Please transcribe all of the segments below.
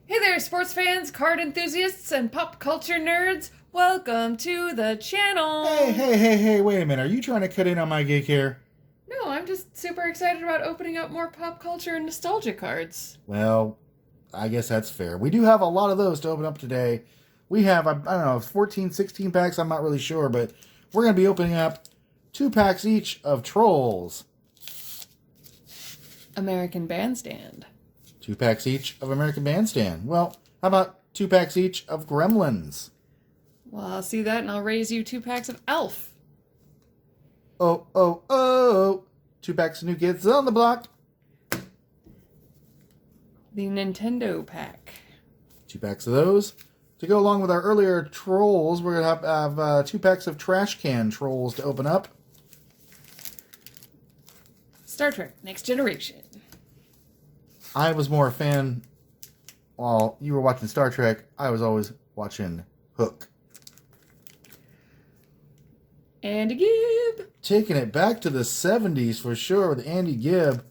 Hey there, sports fans, card enthusiasts, and pop culture nerds. Welcome to the channel. Hey, wait a minute. Are you trying to cut in on my gig here? No, I'm just super excited about opening up more pop culture and nostalgia cards. Well, I guess that's fair. We do have a lot of those to open up today. We have, I don't know, 14, 16 packs. I'm not really sure, but we're going to be opening up 2 packs each of Trolls. American Bandstand. 2 packs each of American Bandstand. Well, how about 2 packs each of Gremlins? Well, I'll see that and I'll raise you 2 packs of Elf. Oh. 2 packs of New Kids on the Block. The Nintendo pack. 2 packs of those. To go along with our earlier Trolls, we're going to have 2 packs of Trash Can Trolls to open up. Star Trek Next Generation. I was more a fan, while you were watching Star Trek, I was always watching Hook. Andy Gibb. Taking it back to the 70s for sure with Andy Gibb.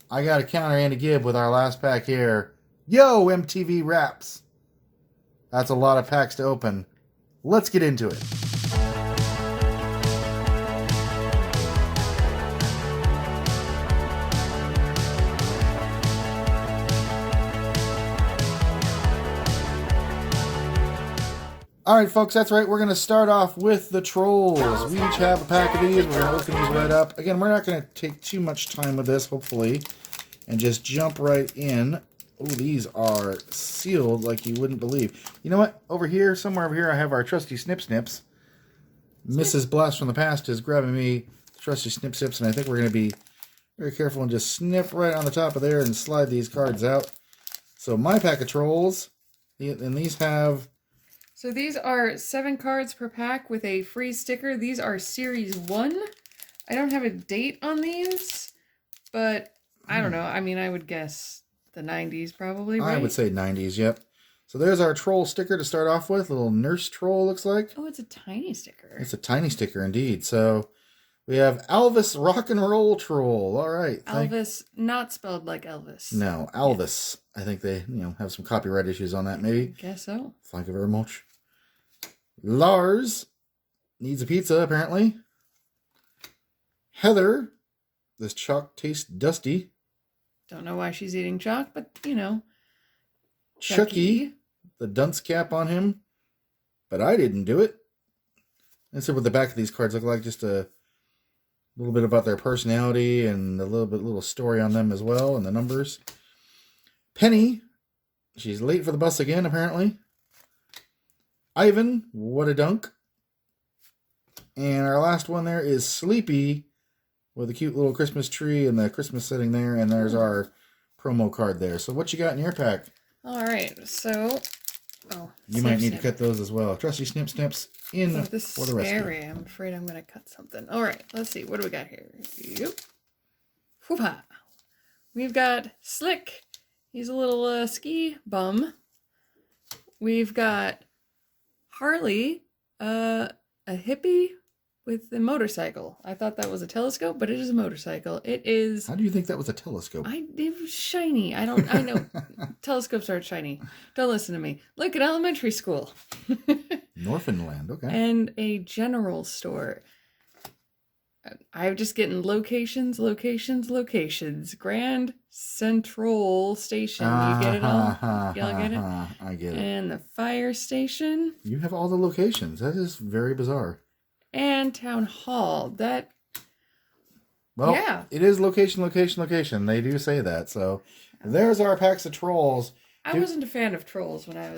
I got to counter Andy Gibb with our last pack here. Yo, MTV Raps. That's a lot of packs to open. Let's get into it. All right, folks, that's right. We're going to start off with the Trolls. We each have a pack of these. We're going to open these right up. Again, we're not going to take too much time with this, hopefully, and just jump right in. Oh, these are sealed like you wouldn't believe. You know what? Somewhere over here, I have our trusty Snip Snips. Mrs. Blast from the Past is grabbing me trusty Snip Snips, and I think we're going to be very careful and just snip right on the top of there and slide these cards out. So my pack of Trolls, and these have... So these are 7 cards per pack with a free sticker. These are Series 1. I don't have a date on these, but I don't know. I mean, I would guess the 90s probably, right? I would say 90s, yep. So there's our Troll sticker to start off with. A little nurse troll, looks like. Oh, it's a tiny sticker. It's a tiny sticker indeed. So we have Elvis Rock and Roll Troll. All right. Elvis, not spelled like Elvis. No, Elvis. Yeah. I think they, have some copyright issues on that, maybe. I guess so. Thank you very much. Lars needs a pizza, apparently. Heather, this chalk tastes dusty. Don't know why she's eating chalk, but, Chucky, the dunce cap on him. But I didn't do it. And so what the back of these cards look like, just a little bit about their personality and a little story on them as well, and the numbers. Penny, she's late for the bus again, apparently. Ivan, what a dunk. And our last one there is Sleepy with a cute little Christmas tree and the Christmas setting there. And there's our promo card there. So what you got in your pack? All right. So, you might need to cut those as well. Trusty Snip Snips in this for the rest. Scary. I'm afraid I'm going to cut something. All right. Let's see. What do we got here? Yep. Whoop-ha. We've got Slick. He's a little ski bum. We've got Harley, a hippie with a motorcycle. I thought that was a telescope, but it is a motorcycle. It is... How do you think that was a telescope? It was shiny. I know. Telescopes aren't shiny. Don't listen to me. Look at elementary school. Northernland, okay. And a general store. I'm just getting locations. Grand Central Station. You get it all? Y'all get it? I get it. And the fire station. You have all the locations. That is very bizarre. And town hall. Well, yeah. It is location. They do say that. So there's our packs of Trolls. I wasn't a fan of Trolls when I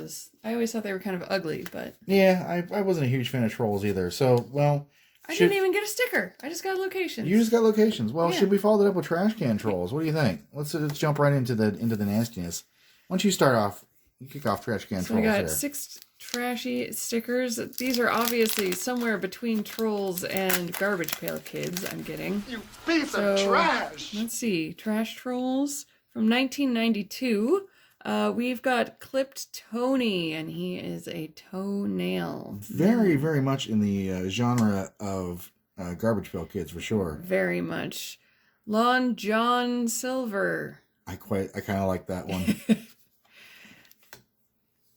always thought they were kind of ugly, but... Yeah, I wasn't a huge fan of Trolls either. So, well... I didn't even get a sticker. I just got locations. You just got locations. Well, yeah. Should we follow that up with Trash Can Trolls? What do you think? Let's jump right into the nastiness. Why don't you start off? You kick off Trash Can Trolls. So we got 6 trashy stickers. These are obviously somewhere between Trolls and Garbage Pail Kids, I'm getting. You piece of trash! Let's see. Trash Trolls from 1992. We've got Clipped Tony, and he is a toenail. Very, very much in the genre of Garbage Pail Kids, for sure. Very much. Lon John Silver. I kind of like that one.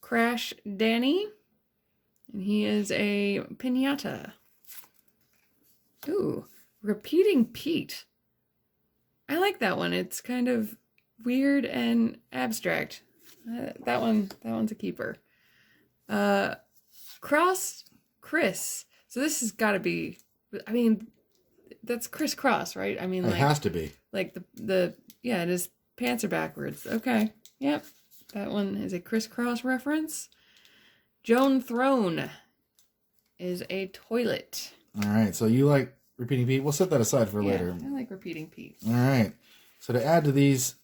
Crash Danny. And he is a piñata. Ooh, Repeating Pete. I like that one. It's kind of weird and abstract. That one's a keeper. Cross Chris. So this has got to be, I mean, that's Chris Cross, right? I mean, it has to be. Like yeah, his pants are backwards. Okay. Yep. That one is a crisscross reference. Joan Throne is a toilet. All right. So you like Repeating Pete? We'll set that aside for later. I like Repeating Pete. All right. So to add to these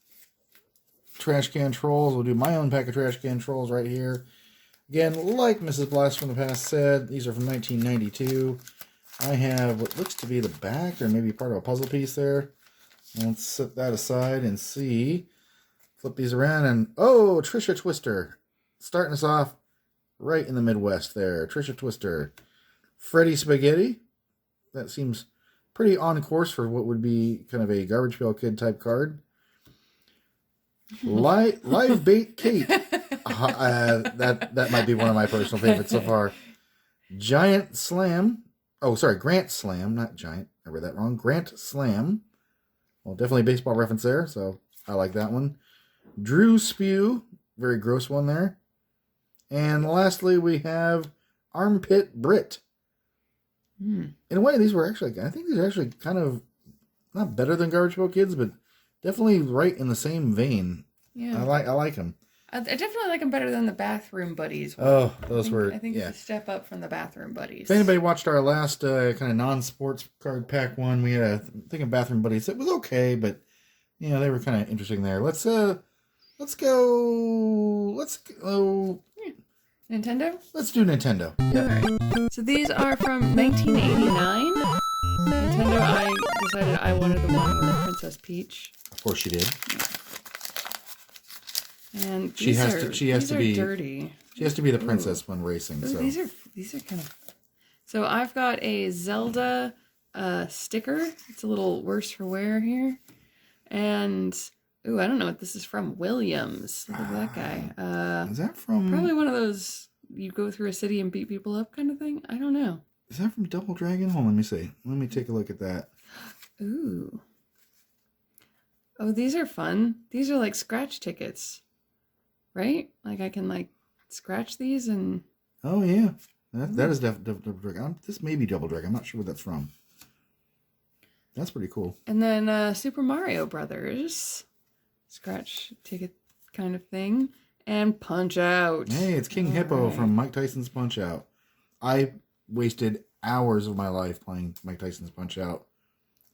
trash can trolls, we'll do my own pack of trash can trolls right here. Again, like Mrs. Blast from the past said, these are from 1992. I have what looks to be the back or maybe part of a puzzle piece there. Let's set that aside and see. Flip these around and, oh, Trisha Twister. Starting us off right in the Midwest there. Trisha Twister. Freddy Spaghetti. That seems pretty on course for what would be kind of a Garbage Pail Kid type card. Live Bait Kate. That might be one of my personal favorites so far. Giant Slam. Oh, sorry, Grant Slam, not Giant. I read that wrong. Grant Slam. Well, definitely a baseball reference there, so I like that one. Drew Spew. Very gross one there. And lastly, we have Armpit Brit. In a way, these were actually, I think these are actually kind of not better than Garbage Pail Kids, but definitely right in the same vein. Yeah. I like them. I definitely like them better than the Bathroom Buddies one. Oh, those were... I think it's a step up from the Bathroom Buddies. If anybody watched our last kind of non-sports card pack one, we had a thing of Bathroom Buddies. It was okay, but you know, they were kind of interesting there. Let's go... Nintendo? Let's do Nintendo. Yeah. Alright. So these are from 1989. Nintendo, I decided I wanted the one with Princess Peach. Of course she did. And she has to be dirty. She has to be the princess when racing. Ooh, so these are kind of. So I've got a Zelda sticker. It's a little worse for wear here, and ooh, I don't know what this is from. Williams. Look at that guy. Is that from? Probably one of those you go through a city and beat people up kind of thing. I don't know. Is that from Double Dragon? Hold on, let me see. Let me take a look at that. Ooh. Oh, these are fun. These are like scratch tickets. Right? Like I can like scratch these and... Oh, yeah. That is Double Dragon. This may be Double Dragon. I'm not sure what that's from. That's pretty cool. And then Super Mario Brothers. Scratch ticket kind of thing. And Punch Out. Hey, it's King Hippo from Mike Tyson's Punch Out. I wasted hours of my life playing Mike Tyson's Punch Out.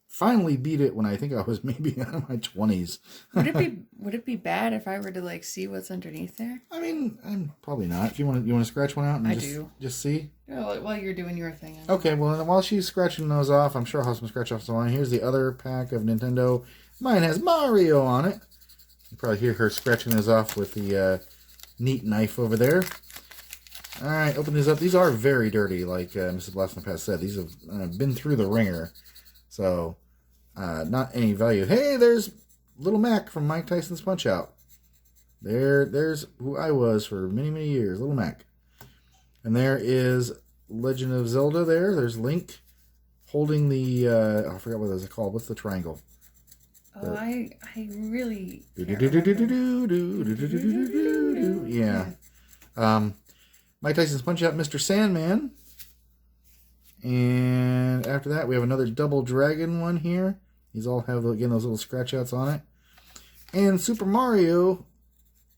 Finally beat it when I think I was maybe in my 20s. Would it be bad if I were to like see what's underneath there? I mean, I'm probably not. If you want to scratch one out and just see. Oh, while you're doing your thing. Okay, well then while she's scratching those off, I'm sure I'll have some scratch offs on. Here's the other pack of Nintendo. Mine has Mario on it. You probably hear her scratching those off with the neat knife over there. All right, open these up. These are very dirty, like Mrs. Blast in the past said. These have been through the ringer. So, not any value. Hey, there's Little Mac from Mike Tyson's Punch Out. There's who I was for many, many years, Little Mac. And there is Legend of Zelda there. There's Link holding the, I forgot what those are called. What's the triangle? Oh, I really Yeah. Mike Tyson's Punch Out, Mr. Sandman. And after that, we have another Double Dragon one here. These all have, again, those little scratch outs on it. And Super Mario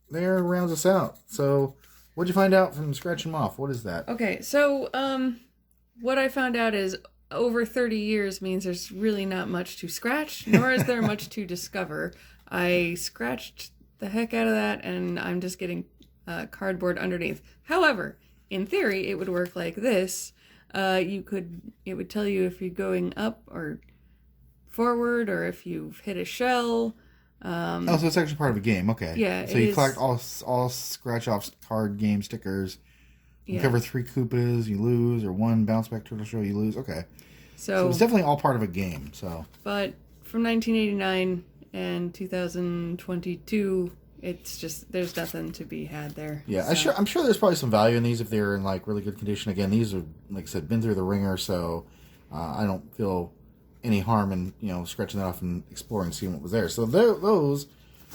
there rounds us out. So, what'd you find out from scratching them off? What is that? Okay, so what I found out is over 30 years means there's really not much to scratch, nor is there much to discover. I scratched the heck out of that, and I'm just getting cardboard underneath. However, in theory, it would work like this. It would tell you if you're going up or forward, or if you've hit a shell. So it's actually part of a game. Okay. Yeah. So you collect all scratch off card game stickers. You cover 3 Koopas, you lose, or 1 bounce back turtle shell, you lose. Okay. So it's definitely all part of a game. So. But from 1989 and 2022, it's just, there's nothing to be had there. Yeah, so. I'm sure there's probably some value in these if they're in like really good condition. Again, these are, like I said, been through the ringer, so I don't feel any harm in, you know, scratching that off and exploring, seeing what was there. So those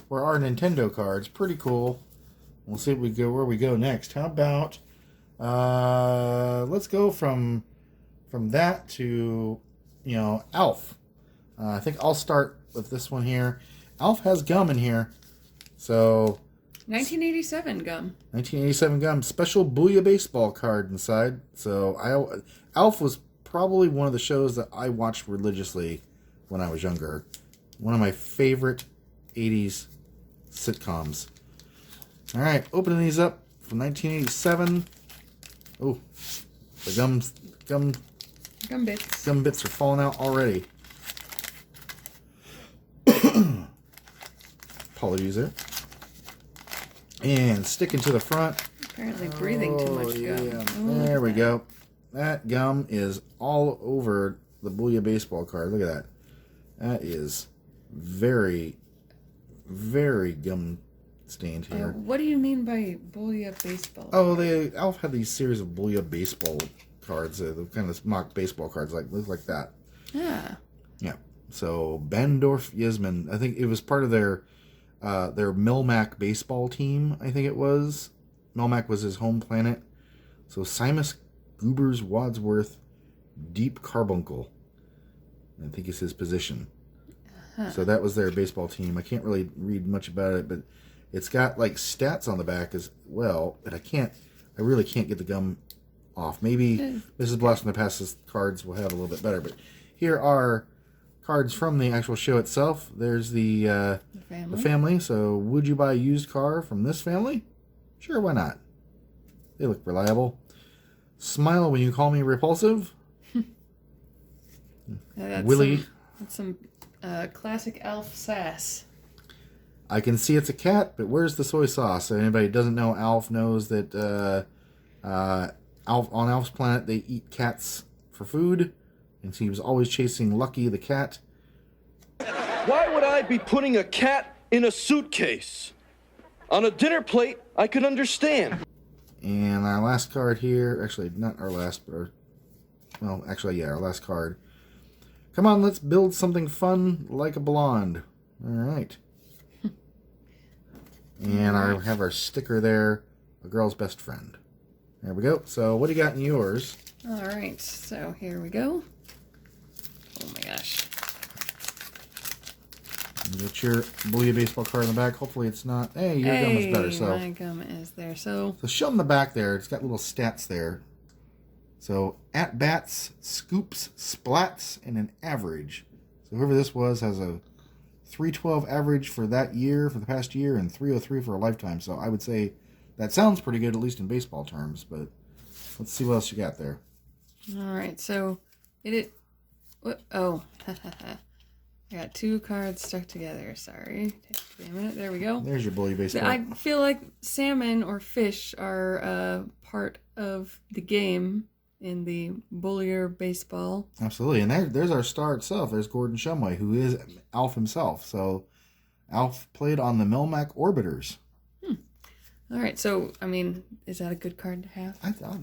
were our Nintendo cards. Pretty cool. We'll see where we go next. How about let's go from that to, you know, Alf. I think I'll start with this one here. Alf has gum in here. So 1987 gum. 1987 gum. Special Booyah baseball card inside. So Alf was probably one of the shows that I watched religiously when I was younger. One of my favorite 80s sitcoms. All right, opening these up from 1987. Oh, the gum bits are falling out already. Apologies there. And sticking to the front. Apparently breathing too much gum. Yeah. There we go. That gum is all over the Booyah baseball card. Look at that. That is very, very gum stained here. What do you mean by Booyah baseball? Oh, Alf had these series of Booyah baseball cards. The kind of mock baseball cards, look like that. Yeah. Yeah. So Bandorf Yasmin, I think it was part of their Melmac baseball team. I think it was. Melmac was his home planet. So Simus Goobers Wadsworth Deep Carbuncle, I think is his position. So that was their baseball team. I can't really read much about it, but it's got like stats on the back as well. But I really can't get the gum off. Maybe Mrs. Blossom the Past's cards will have a little bit better. But here are cards from the actual show itself. There's the family. So would you buy a used car from this family? Sure, why not? They look reliable. Smile when you call me repulsive. Willie. That's some classic Alf sass. I can see it's a cat, but where's the soy sauce? So anybody who doesn't know, Alf knows that on Alf's planet they eat cats for food, and so he was always chasing Lucky the cat. Why would I be putting a cat in a suitcase? On a dinner plate, I could understand. And our last card here, actually not our last, but our last card. Come on, let's build something fun like a blonde. All right. And I have our sticker there, a girl's best friend. There we go. So what do you got in yours? All right, so here we go. Oh my gosh. You get your Booyah baseball card in the back. Hopefully it's not. Hey, your gum is better. So my gum is there. So show them the back there. It's got little stats there. So at bats, scoops, splats, and an average. So whoever this was has a 312 average for that year, for the past year, and 303 for a lifetime. So I would say that sounds pretty good, at least in baseball terms. But let's see what else you got there. All right, so oh, I got two cards stuck together. Sorry, take me a minute. There we go. There's your Booyah baseball. I feel like salmon or fish are part of the game in the Booyah baseball. Absolutely, and there's our star itself. There's Gordon Shumway, who is Alf himself. So Alf played on the Melmac Orbiters. All right, so I mean, is that a good card to have? I thought,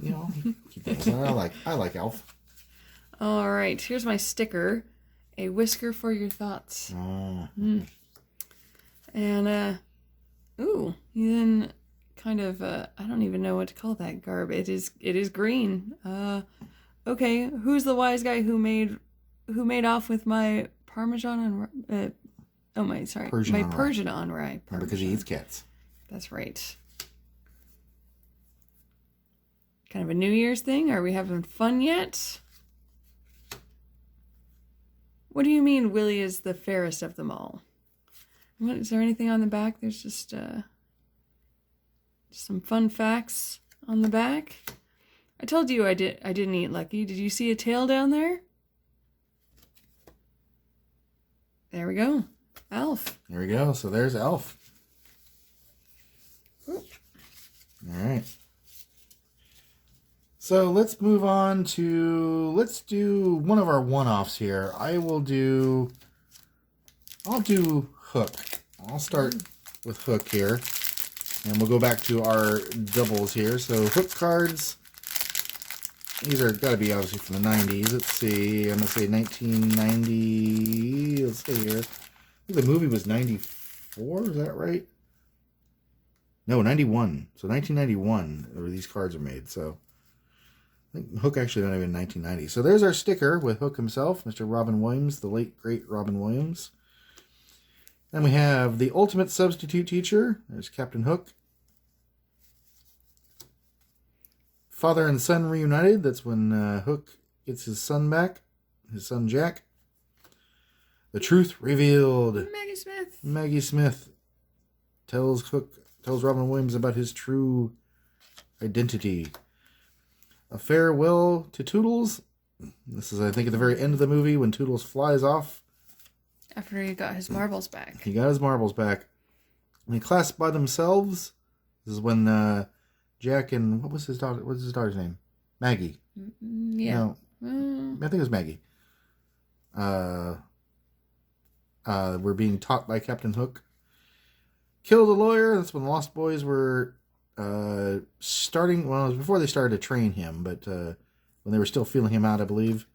keep those. I like Alf. All right, here's my sticker. A whisker for your thoughts. Oh. And then kind of I don't even know what to call that garb. It is green. Okay, who's the wise guy who made off with my Parmesan and Persian on rye. Because he eats cats. That's right. Kind of a New Year's thing. Are we having fun yet? What do you mean Willie is the fairest of them all? Is there anything on the back? There's just some fun facts on the back. I told you I didn't eat Lucky. Did you see a tail down there? There we go. Alf. There we go. So there's Alf. All right. So let's move on to, let's do one of our one-offs here. I'll do Hook. I'll start with Hook here. And we'll go back to our doubles here. So Hook cards. These are got to be obviously from the 90s. Let's see. I'm going to say 1990. Let's see here. I think the movie was 94. Is that right? No, 91. So 1991 where these cards are made. So I think Hook actually not even 1990. So there's our sticker with Hook himself, Mr. Robin Williams, the late, great Robin Williams. Then we have the Ultimate Substitute Teacher. There's Captain Hook. Father and Son Reunited. That's when Hook gets his son back. His son Jack. The Truth Revealed. Maggie Smith. Maggie Smith tells Robin Williams about his true identity. A Farewell to Toodles. This is, I think, at the very end of the movie when Toodles flies off. After he got his marbles back. He got his marbles back. And Class by Themselves. This is when Jack and what was his daughter? What's his daughter's name? Maggie. Yeah. No, I think it was Maggie. Were being taught by Captain Hook. Kill the Lawyer. That's when the Lost Boys were starting. Well, it was before they started to train him, but when they were still feeling him out, I believe.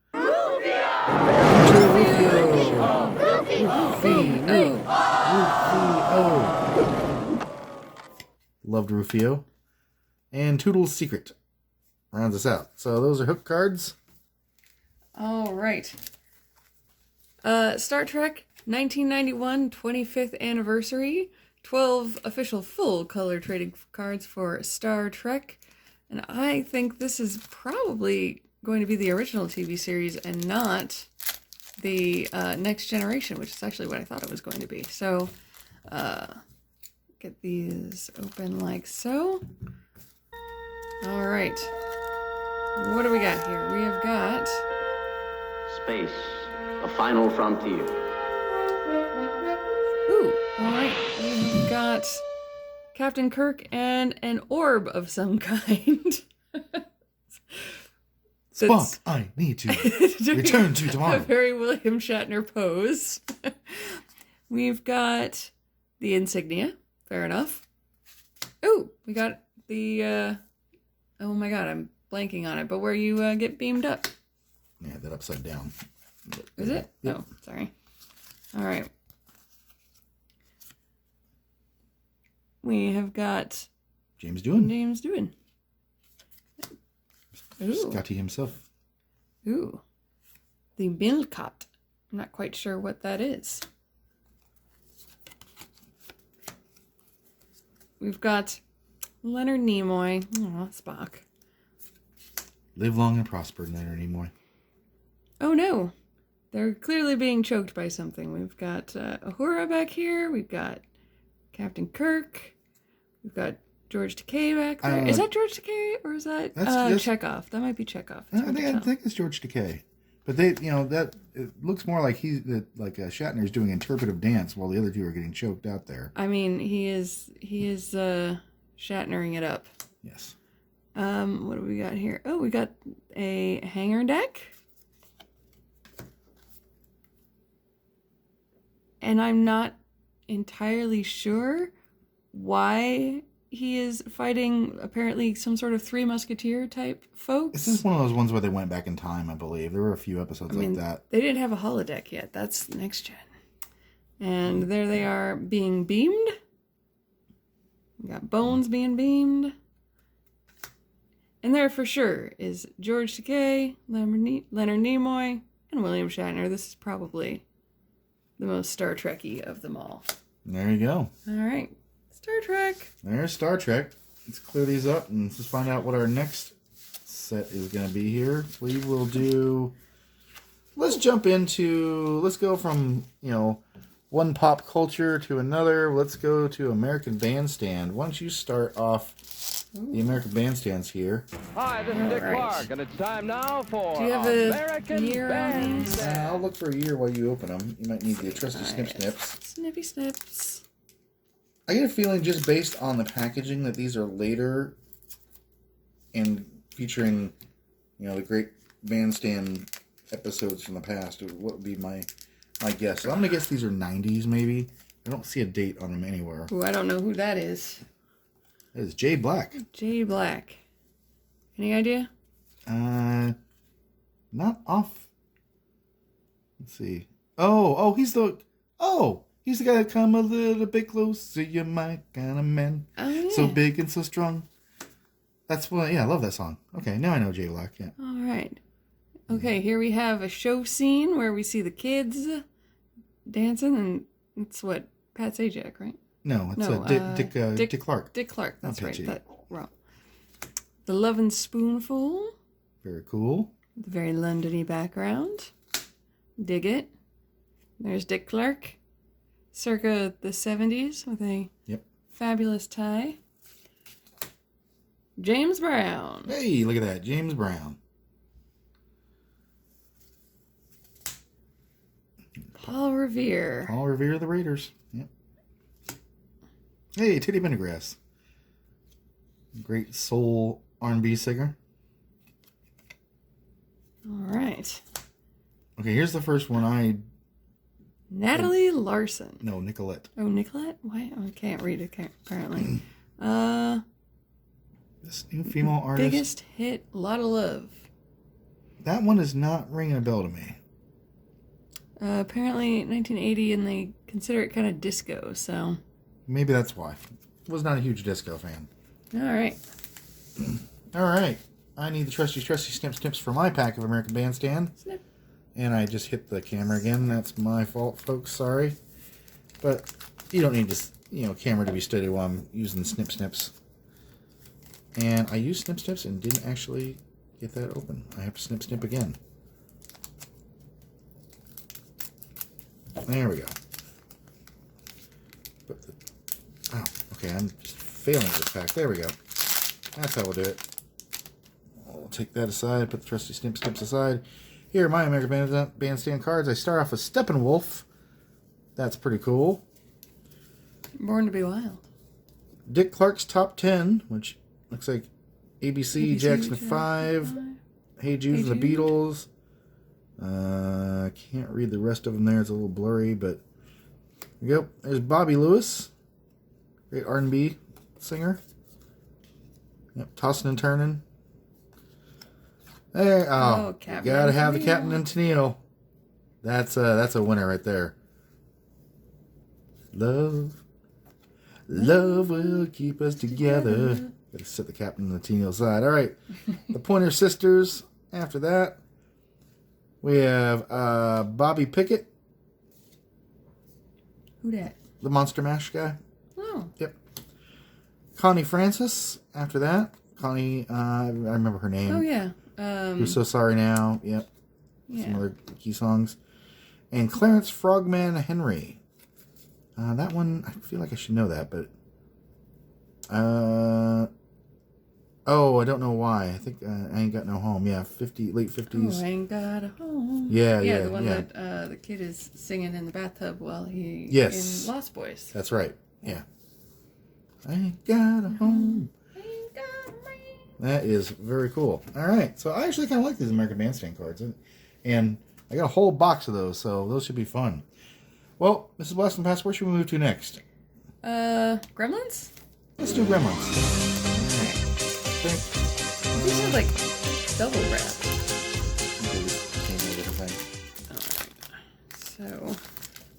Rufio. Loved Rufio. And Toodle's Secret rounds us out. So those are Hook cards. All right. Star Trek 1991 25th anniversary. 12 official full color trading cards for Star Trek. And I think this is probably going to be the original TV series and not the Next Generation, which is actually what I thought it was going to be. So, get these open like so. All right. What do we got here? We have got... Space, a final frontier. Ooh, all right. We've got Captain Kirk and an orb of some kind. Spock, I need to return to tomorrow. A very William Shatner pose. We've got the insignia. Fair enough. Ooh, we got the... oh my god, I'm blanking on it. But where you get beamed up. Yeah, that upside down. Is it? Yep. Oh, sorry. All right. We have got James Doohan. James Doohan. Ooh. Scotty himself. Ooh. The Milcot. I'm not quite sure what that is. We've got Leonard Nimoy. Aw, Spock. Live long and prosper, Leonard Nimoy. Oh no. They're clearly being choked by something. We've got Uhura back here. We've got Captain Kirk. We've got George Takei back there. Is that George Takei or is that Chekhov? That might be Chekhov. I think it's George Takei. But they, that it looks more like Shatner's doing interpretive dance while the other two are getting choked out there. I mean, he is Shatnering it up. Yes. What do we got here? Oh, we got a hanger deck. And I'm not entirely sure why he is fighting apparently some sort of Three Musketeer type folks. This is one of those ones where they went back in time, I believe. There were a few episodes like that. They didn't have a holodeck yet. That's next gen. And there they are being beamed. We got Bones being beamed. And there for sure is George Takei, Leonard Nimoy, and William Shatner. This is probably the most Star Trek-y of them all. There you go. All right. Star Trek. There's Star Trek. Let's clear these up and let's find out what our next set is going to be here. We will do... Let's go from, one pop culture to another. Let's go to American Bandstand. Why don't you start off the American Bandstands here? Hi, this is Dick Clark, and it's time now for Do you have a American year on these? Bandstand. I'll look for a year while you open them. You might need the trusty snips. Snippy snips. I get a feeling just based on the packaging that these are later and featuring, the great Bandstand episodes from the past. What would be my guess? So I'm going to guess these are 90s maybe. I don't see a date on them anywhere. Ooh, I don't know who that is. That is Jay Black. Jay Black. Any idea? Not off. Let's see. Oh, he's the guy that come a little bit closer. You're my kind of man. Oh, yeah. So big and so strong. That's what. Yeah, I love that song. Okay, now I know Jay Black. Yeah. All right. Okay, here we have a show scene where we see the kids dancing, and it's what, Pat Sajak, right? No, it's Dick Clark. Dick Clark. That's Not right. Pat That wrong. The Lovin' Spoonful. Very cool. The very Londony background. Dig it. There's Dick Clark, circa the 70s, with a fabulous tie. James Brown. Hey, look at that, James Brown. Paul Revere. Paul Revere of the Raiders. Yep. Hey, Teddy Pendergrass. Great soul R&B singer. All right. Okay, here's the first one. Natalie Larson. No, Nicolette. Oh, Nicolette? Why? I can't read it, apparently. This new female artist. Biggest hit, Lotta Love. That one is not ringing a bell to me. Apparently 1980, and they consider it kind of disco, so. Maybe that's why. Was not a huge disco fan. All right. All right. I need the trusty snips for my pack of American Bandstand. Snip. And I just hit the camera again. That's my fault, folks. Sorry. But you don't need this, camera to be steady while I'm using snips. And I used snips and didn't actually get that open. I have to snip again. There we go. Okay, I'm just failing this pack. There we go. That's how we'll do it. I'll take that aside, put the trusty snips aside. Here are my American Bandstand cards. I start off with Steppenwolf. That's pretty cool. Born to be Wild. Dick Clark's Top 10, which looks like ABC Jackson 5, Hey Jude, The Beatles. Can't read the rest of them there. It's a little blurry, but there you go. There's Bobby Lewis. Great R&B singer. Yep, tossing and turning. There, gotta have the Captain and Tennille. That's a winner right there. Love will keep us together. Gotta set the Captain and the Tennille aside. All right, the Pointer Sisters. After that, we have Bobby Pickett. Who dat? The Monster Mash guy. Oh. Yep. Connie Francis. After that, Connie. I remember her name. Oh yeah. Who's So Sorry Now. Yep. Yeah. Some other key songs. And Clarence Frogman Henry. That one, I feel like I should know that, but... I don't know why. I think I Ain't Got No Home. Yeah, late 50s. Oh, I Ain't Got a Home. Yeah, the one that the kid is singing in the bathtub while he Yes. in Lost Boys. That's right. Yeah. I Ain't Got a Home. Ain't got a ring. That is very cool. All right. So I actually kind of like these American Bandstand cards. And I got a whole box of those, so those should be fun. Well, Mrs. Blessing Pass, where should we move to next? Gremlins? Let's do Gremlins. These are like double wrapped. So,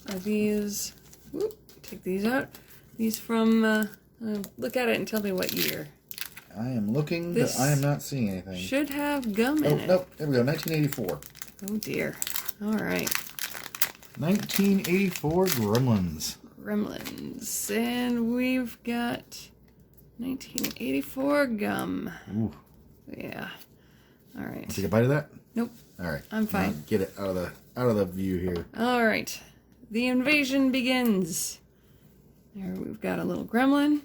are these... Whoop, take these out. These from... look at it and tell me what year. I am looking, This but I am not seeing anything. Should have gum in it. Nope, there we go, 1984. Oh dear. All right. 1984 Gremlins. Gremlins. And we've got 1984 gum. Ooh. Yeah. All right. Take a bite of that? Nope. All right. I'm fine. Now get it out of the view here. All right. The invasion begins. There we've got a little gremlin.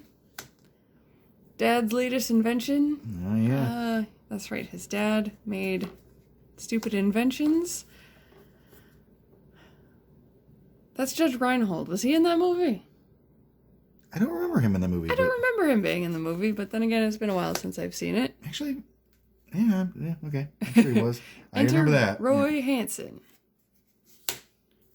Dad's latest invention. Oh yeah. That's right. His dad made stupid inventions. That's Judge Reinhold. Was he in that movie? I don't remember him in the movie. I don't remember him being in the movie, but then again, it's been a while since I've seen it. Actually, yeah, okay. I'm sure he was. I remember that. Roy Hansen. And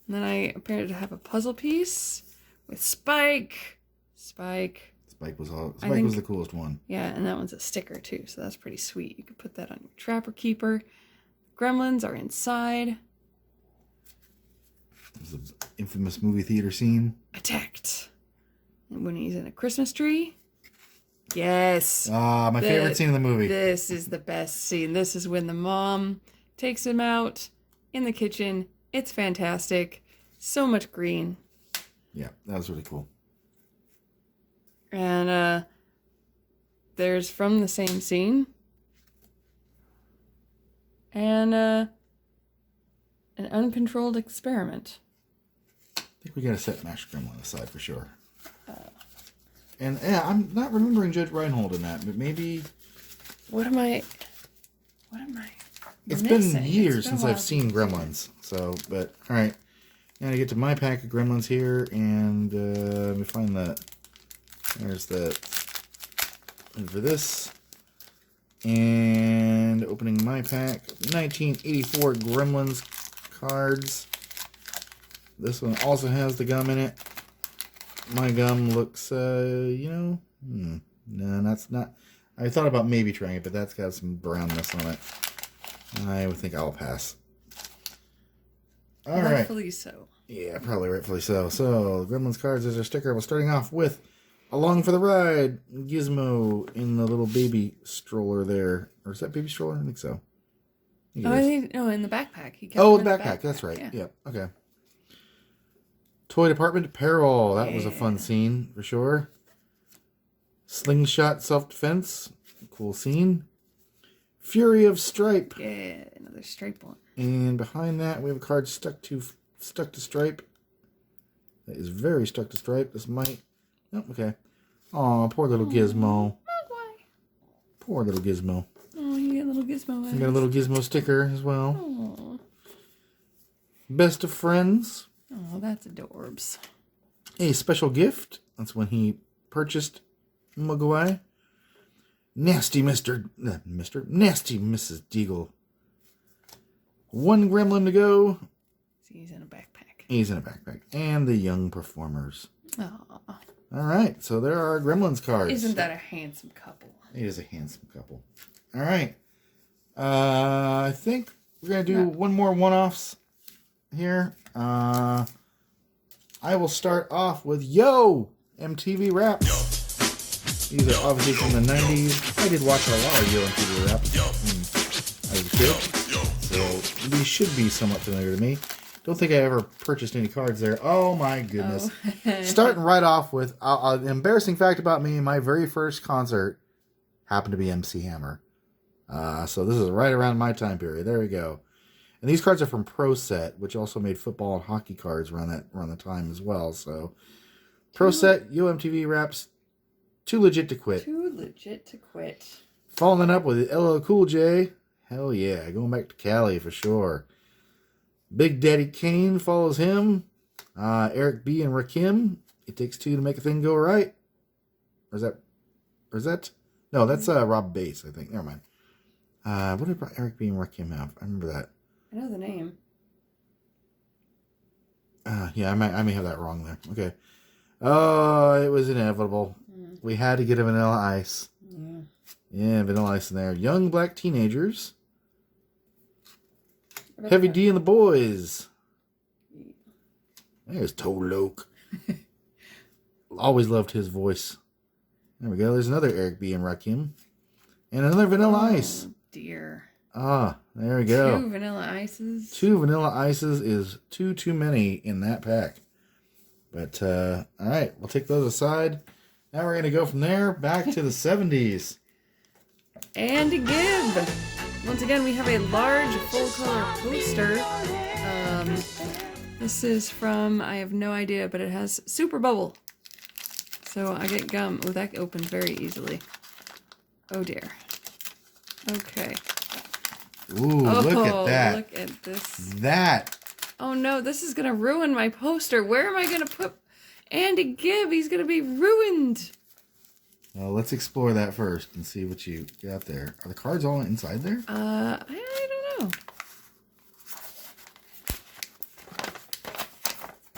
then I appeared to have a puzzle piece with Spike. Spike was think- the coolest one. Yeah, and that one's a sticker too, so that's pretty sweet. You could put that on your Trapper Keeper. Gremlins are inside. There's an infamous movie theater scene. Attacked. And when he's in a Christmas tree. Yes. My favorite scene in the movie. This is the best scene. This is when the mom takes him out in the kitchen. It's fantastic. So much green. Yeah, that was really cool. And there's from the same scene. And an uncontrolled experiment. I think we gotta set Mash Gremlin aside for sure. And yeah, I'm not remembering Judge Reinhold in that, but maybe... What am I It's missing? been years It's been since a while I've seen Gremlins. So, but, alright. Now to get to my pack of Gremlins here, and let me find that. There's that. And for this. And opening my pack, 1984 Gremlins cards. This one also has the gum in it. My gum looks, no, that's not. I thought about maybe trying it, but that's got some brownness on it. I would think I'll pass. All right. Rightfully so. Yeah, probably rightfully so. So, Gremlins cards is our sticker. We're starting off with Along for the Ride, Gizmo in the little baby stroller there. Or is that baby stroller? I think so. I think, no, in the backpack. He kept Oh, him the in backpack. That's right. Yeah. Yep. Okay. Toy Department Apparel. That was a fun scene for sure. Slingshot Self-Defense. Cool scene. Fury of Stripe. Yeah, another Stripe one. And behind that, we have a card stuck to Stripe. That is very stuck to Stripe. This might... Oh, okay. Aw, poor little Gizmo. Poor little Gizmo. Oh, you get a little Gizmo. I got a little Gizmo sticker as well. Oh, Best of Friends. oh, that's adorbs. A special gift. That's when he purchased Mugwai. Nasty Nasty Mrs. Deagle. One Gremlin to go. He's in a backpack. He's in a backpack. And the Young Performers. Oh, All right, so there are our Gremlins cards. isn't that a handsome couple? It is a handsome couple. All right. I think we're going to do one more one-offs here. I will start off with Yo! MTV Raps. These are obviously from the 90s. I did watch a lot of Yo! MTV Raps when I was a kid. So these should be somewhat familiar to me. Don't think I ever purchased any cards there. Oh my goodness. Oh. Starting right off with an embarrassing fact about me. My very first concert happened to be MC Hammer. So this is right around my time period. There we go. And these cards are from Pro Set, which also made football and hockey cards around the time as well. So Pro Set, Yo! MTV Raps, Too Legit to Quit. Too legit to quit. Following up with LL Cool J. Hell yeah, going back to Cali for sure. Big Daddy Kane follows him. Eric B. and Rakim. It Takes Two to Make a Thing Go Right. Or is that? No, that's Rob Bass, I think. Never mind. What did Eric B. and Rakim have? I remember that. I know the name. Yeah, I may have that wrong there. Okay. Oh, it was inevitable. We had to get a Vanilla Ice. Yeah, Vanilla Ice in there. Young Black Teenagers. Heavy D and the Boys. There's Toe Loke. Always loved his voice. There we go. There's another Eric B. and Rakim. And another Vanilla Ice. Dear. Ah, there we go. 2 Vanilla Ices. 2 Vanilla Ices is too many in that pack. But, all right. We'll take those aside. Now we're going to go from there back to the 70s. Andy Gibb. Once again, we have a large full-color poster. This is from, I have no idea, but it has Super Bubble. So I get gum. Oh, that opens very easily. Oh, dear. Okay. Ooh, look at that. Look at this. That. Oh, no, this is going to ruin my poster. Where am I going to put Andy Gibb? He's going to be ruined. Well, let's explore that first and see what you got there. Are the cards all inside there? I don't know.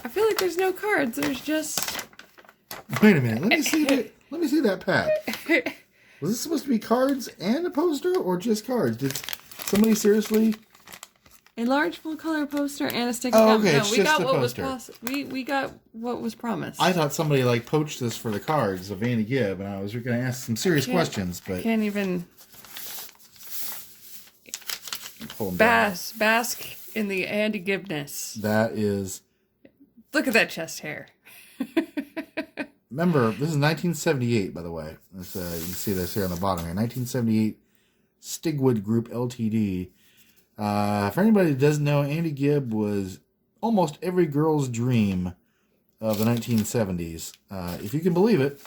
I feel like there's no cards. There's just Wait a minute. Let me see that pack. Was this supposed to be cards and a poster, or just cards? Did somebody seriously? A large full color poster and a sticker. Oh, okay. No, It's we just got the what poster. was we got what was promised. I thought somebody like poached this for the cards of Andy Gibb, and I was going to ask some serious questions, but can't even pull them down. bask in the Andy Gibbness. That is. Look at that chest hair. Remember, this is 1978, by the way. This, you can see this here on the bottom here. 1978 Stigwood Group Ltd. For anybody that doesn't know, Andy Gibb was almost every girl's dream of the 1970s. If you can believe it.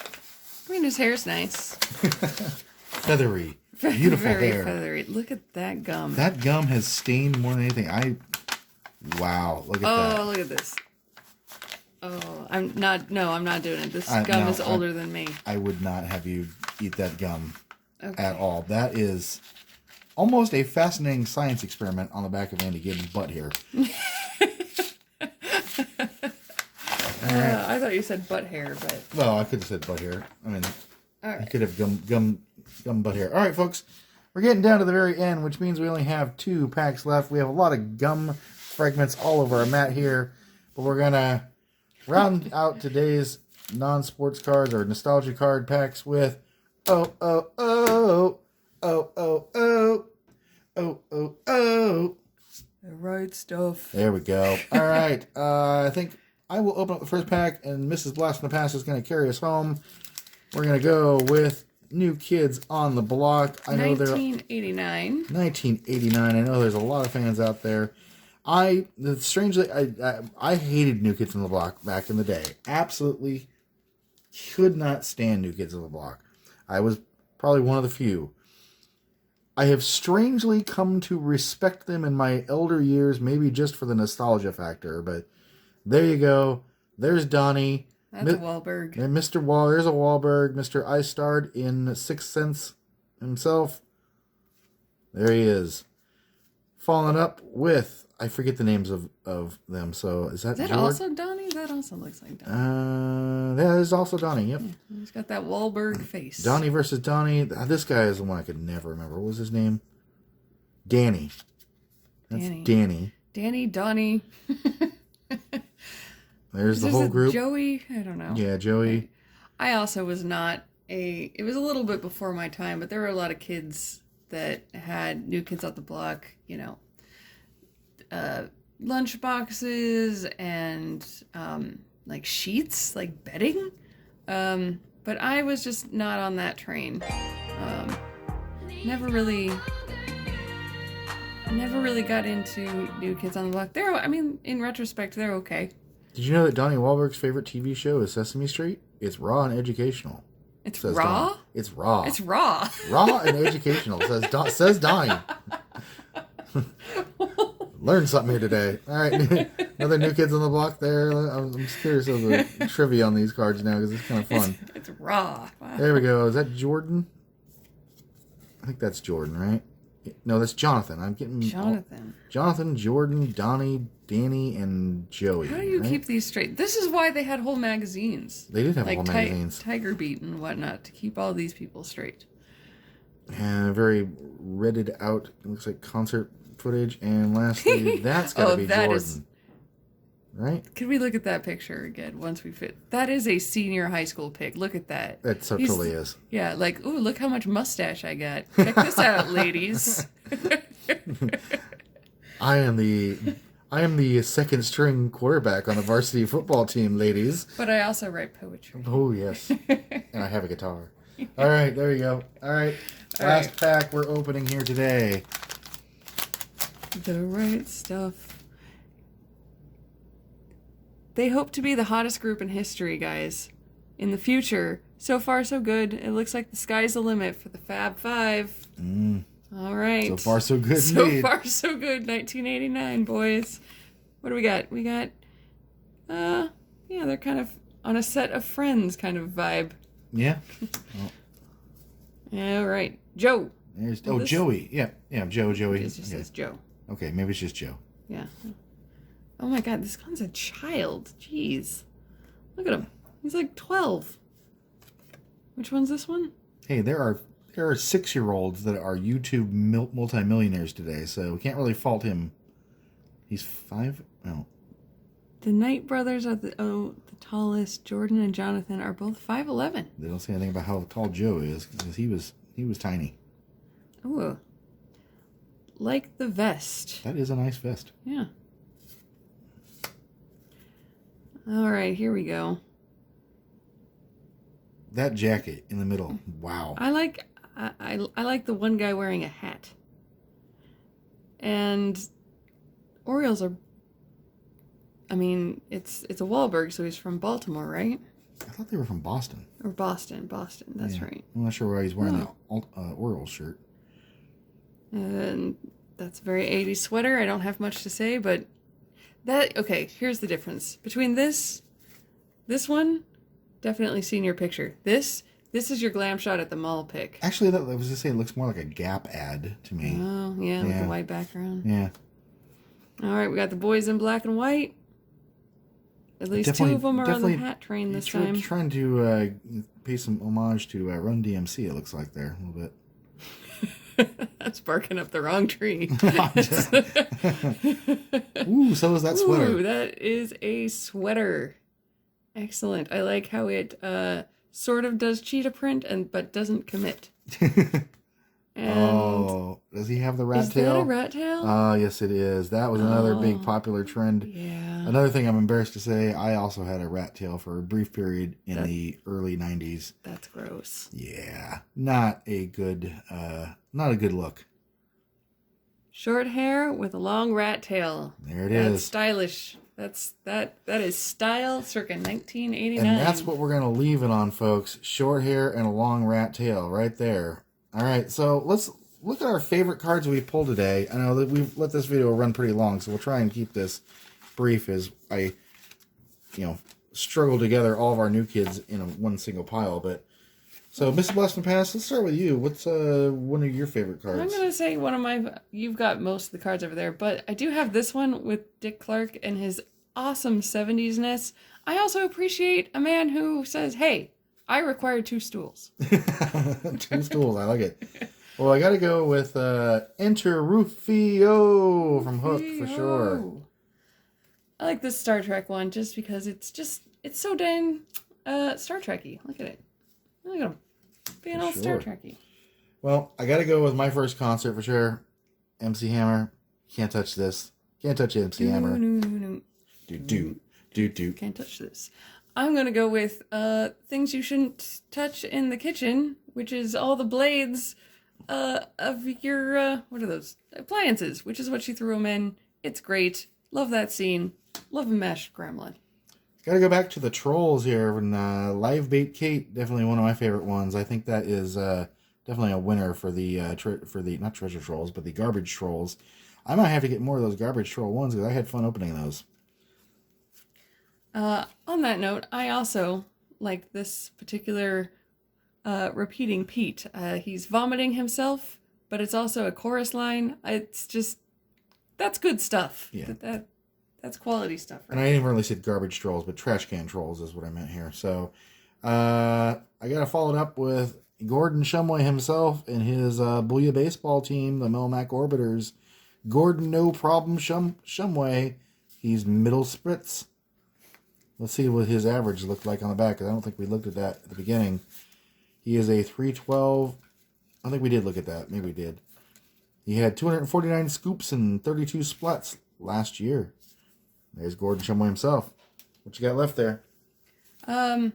I mean, his hair's nice. Feathery. Beautiful Very hair. feathery. Look at that gum. That gum has stained more than anything. Wow, look at that. Oh, look at this. Oh, I'm not doing it. This gum no, is older than me. I would not have you eat that gum at all. That is almost a fascinating science experiment on the back of Andy Gibb's butt here. I thought you said butt hair, but... Well, I could have said butt hair. I mean, All right. you could have gum butt hair. All right, folks. We're getting down to the very end, which means we only have 2 packs left. We have a lot of gum fragments all over our mat here, but we're going to round out today's non-sports cards or nostalgia card packs with oh, oh, oh, oh, oh, oh, oh, oh, oh. The right stuff. There we go. All right. I think I will open up the first pack, and Mrs. Blast from the Past is going to carry us home. We're going to go with New Kids on the Block. I know 1989. 1989. I know there's a lot of fans out there. Strangely, I hated New Kids on the Block back in the day. Absolutely could not stand New Kids on the Block. I was probably one of the few. I have strangely come to respect them in my elder years, maybe just for the nostalgia factor, but there you go. There's Donnie. That's a Wahlberg. And Mr. There's a Wahlberg. Mr. I starred in Sixth Sense himself. There he is. Following up with, I forget the names of them, so is that Is that George? also Donnie? That also looks like Donnie. That is also Donnie, yep. Yeah, he's got that Wahlberg face. Donnie versus Donnie. This guy is the one I could never remember. What was his name? Danny. That's Danny. Danny, Donnie. There's the whole group. Joey? I don't know. Yeah, Joey. I also was not it was a little bit before my time, but there were a lot of kids that had New Kids on the Block, lunch boxes and like sheets, like bedding. But I was just not on that train. Never really got into New Kids on the Block. In retrospect, they're okay. Did you know that Donnie Wahlberg's favorite TV show is Sesame Street? It's raw and educational. It's raw? Donnie. It's raw. It's raw. Raw and educational, says Donnie. Learned something here today. All right, another New Kids on the Block there. I'm curious of the trivia on these cards now because it's kind of fun. It's raw. Wow. There we go. Is that Jordan? I think that's Jordan, right? No, that's Jonathan. I'm getting Jonathan, Jordan, Donnie, Danny, and Joey. How do you keep these straight? This is why they had whole magazines. They did have whole magazines. Tiger Beat and whatnot to keep all these people straight. And very redded out. It looks like concert footage. And lastly, that's got to be Jordan. Right? Could we look at that picture again once we fit? That is a senior high school pic. Look at that. That totally is. Yeah, like, ooh, look how much mustache I got. Check this out, ladies. I am the second string quarterback on the varsity football team, ladies. But I also write poetry. Oh, yes. And I have a guitar. All right, there you go. All right. Last pack we're opening here today. The right stuff. They hope to be the hottest group in history, guys. In the future. So far, so good. It looks like the sky's the limit for the Fab Five. All right. So far, so good. So far, so good. 1989, boys. What do we got? We got, they're kind of on a set of Friends kind of vibe. Yeah. All right. Joe. Joey. Yeah, Joey. It just says Joe. Okay, maybe it's just Joe. Yeah. Oh my God, this one's a child. Jeez. Look at him. He's like 12. Which one's this one? Hey, there are 6-year-olds that are YouTube multimillionaires today, so we can't really fault him. He's 5? No. The Knight brothers are the tallest. Jordan and Jonathan are both 5'11". They don't say anything about how tall Joe is, because he was tiny. Ooh. Like the vest. That is a nice vest. Yeah. All right, here we go. That jacket in the middle. Wow. I like the one guy wearing a hat. And Orioles are, I mean, it's a Wahlberg, so he's from Baltimore, right? I thought they were from Boston. Or Boston, that's right. I'm not sure why he's wearing the Orioles shirt. And that's a very 80s sweater. I don't have much to say, but okay, here's the difference. Between this one, definitely senior picture. This is your glam shot at the mall pic. Actually, I was just saying, it looks more like a Gap ad to me. Oh, yeah, with the white background. Yeah. All right, we got the boys in black and white. At least two of them are on the hat train this time. Trying to pay some homage to Run DMC, it looks like there, a little bit. That's barking up the wrong tree. Ooh, so is that sweater. Ooh, that is a sweater. Excellent. I like how it sort of does cheetah print but doesn't commit. Oh, does he have the rat tail? Is that a rat tail? Oh, yes it is. That was another big popular trend. Yeah. Another thing I'm embarrassed to say, I also had a rat tail for a brief period in the early 90s. That's gross. Yeah. Not a good look. Short hair with a long rat tail. There it is. That's stylish. That is style circa 1989. And that's what we're going to leave it on, folks. Short hair and a long rat tail right there. All right, so let's look at our favorite cards we've pulled today. I know that we've let this video run pretty long, so we'll try and keep this brief as I, struggle together all of our new kids in one single pile. But so, Mrs. Blessed and Past, let's start with you. What's one of your favorite cards? I'm going to say you've got most of the cards over there, but I do have this one with Dick Clark and his awesome 70s-ness. I also appreciate a man who says, hey, I require 2 stools. 2 stools, I like it. Well, I got to go with Enter Rufio from Hook for sure. I like this Star Trek one just because it's so dang Star Trek-y. Look at it. Look at him being all Star Trek-y. Well, I got to go with my first concert for sure. MC Hammer. Can't touch this. Can't touch MC Hammer. Do. Can't touch this. I'm going to go with things you shouldn't touch in the kitchen, which is all the blades of your, what are those? Appliances, which is what she threw them in. It's great. Love that scene. Love a mashed gremlin. Gotta go back to the trolls here. And Live Bait Kate, definitely one of my favorite ones. I think that is definitely a winner for the, not treasure trolls, but the garbage trolls. I might have to get more of those garbage troll ones because I had fun opening those. On that note, I also like this particular repeating Pete. He's vomiting himself, but it's also a chorus line. It's just, that's good stuff. Yeah. That's quality stuff. Right? And I didn't really say garbage trolls, but trash can trolls is what I meant here. So I got to follow it up with Gordon Shumway himself and his Booyah baseball team, the Melmac Orbiters. Gordon No Problem Shumway. He's middle spritz. Let's see what his average looked like on the back, because I don't think we looked at that at the beginning. He is a 312. I think we did look at that. Maybe we did. He had 249 scoops and 32 splats last year. There's Gordon Shumway himself. What you got left there? I'm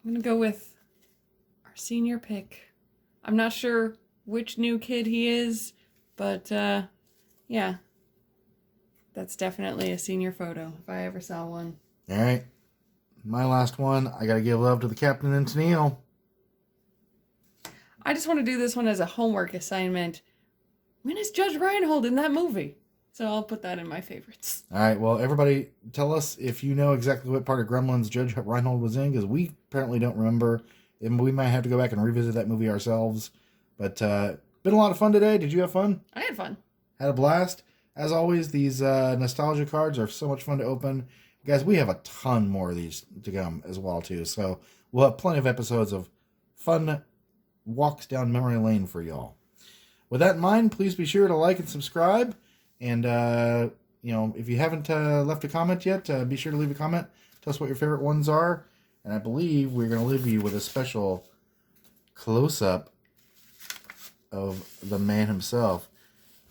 going to go with our senior pick. I'm not sure which new kid he is, but yeah. That's definitely a senior photo, if I ever saw one. All right. My last one, I got to give love to the captain and Tennille. I just want to do this one as a homework assignment. When is Judge Reinhold in that movie? So I'll put that in my favorites. All right. Well, everybody, tell us if you know exactly what part of Gremlins Judge Reinhold was in, because we apparently don't remember. And we might have to go back and revisit that movie ourselves. But been a lot of fun today. Did you have fun? I had fun. Had a blast. As always, these nostalgia cards are so much fun to open. Guys, we have a ton more of these to come as well, too. So we'll have plenty of episodes of fun walks down memory lane for y'all. With that in mind, please be sure to like and subscribe. And, if you haven't left a comment yet, be sure to leave a comment. Tell us what your favorite ones are. And I believe we're going to leave you with a special close-up of the man himself,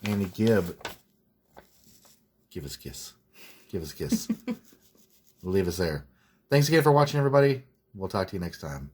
Andy Gibb. Give us a kiss. Give us a kiss. Leave us there. Thanks again for watching, everybody. We'll talk to you next time.